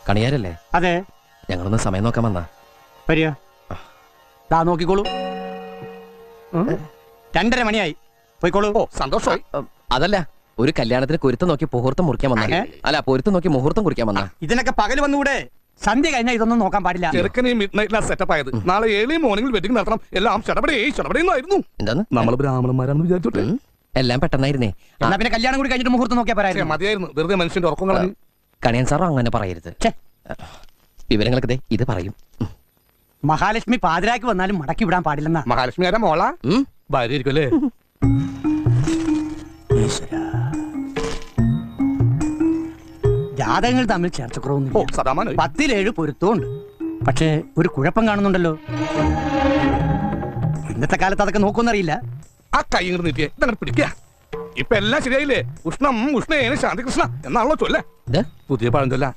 കണിയാരല്ലേ? അതെ. ഞങ്ങളൊന്ന് സമയം നോക്കാൻ വന്നാ. വരിക. ദാ നോക്കിക്കോളൂ. 2:30 മണിയായി. പോയിക്കോളൂ. സന്തോഷമായി. അതല്ല, ഒരു കല്യാണത്തിന് കുരുത്തം നോക്കി മുഹൂർത്തം മുറിക്കാൻ വന്നാ. അല്ല, പൊരുത്തം നോക്കി മുഹൂർത്തം കുറിക്കാൻ വന്നാ. ഇതിനൊക്കെ പകല് വന്നുകൂടെ? സന്ധ്യ കഴിഞ്ഞാൽ ഇതൊന്നും നോക്കാൻ പാടില്ല. ചെറുക്കനെ മിഡ് നൈറ്റിലാ സെറ്റപ്പ് ആയത്. നാളെ ഏർലി മോർണിംഗിൽ വെഡിങ് നടത്തണം. എല്ലാം ചടപടേന്നായിരുന്നു. എന്താണ്? നമ്മൾ ബ്രാഹ്മണന്മാരാണെന്ന് വിചാരിച്ചോട്ടെ. എല്ലാം പെട്ടെന്നായിരുന്നേ. എന്നാ പിന്നെ കല്യാണം കൂടി കഴിഞ്ഞിട്ട് മുഹൂർത്തം നോക്കിയാ പറയാം. മതിയായിരുന്നു, വെറുതെ മനുഷ്യന്റെ ഉറക്കം കളഞ്ഞു. കണിയൻ സാറോ അങ്ങനെ പറയരുത്. വിവരങ്ങളൊക്കെ ഇത് പറയും. മഹാലക്ഷ്മി പാതിരാക്ക് വന്നാലും മടക്കി വിടാൻ പാടില്ലെന്നാ. മഹാലക്ഷ്മി ആരാ? മോള ഭാര്യ ആയിരിക്കും അല്ലേ? ജാതകങ്ങൾ തമ്മിൽ ചേർച്ചക്കുറവൊന്നും. 10-7 പൊരുത്തമുണ്ട്. പക്ഷേ ഒരു കുഴപ്പം കാണുന്നുണ്ടല്ലോ. ഇന്നത്തെ കാലത്ത് അതൊക്കെ നോക്കുമെന്നറിയില്ല. ആ കൈ ഇങ്ങോട്ട് നീട്ടിയേ, ഇതങ്ങനെ പിടിക്കുക. ഇപ്പൊ എല്ലാം ശരിയായില്ലേ? ഉഷ്ണം ഉഷ്ണേന ശാന്തികൃഷ്ണ എന്നാണല്ലോ ചൊല്ലേ. ഇത് പുതിയ പഴഞ്ചൊല്ല.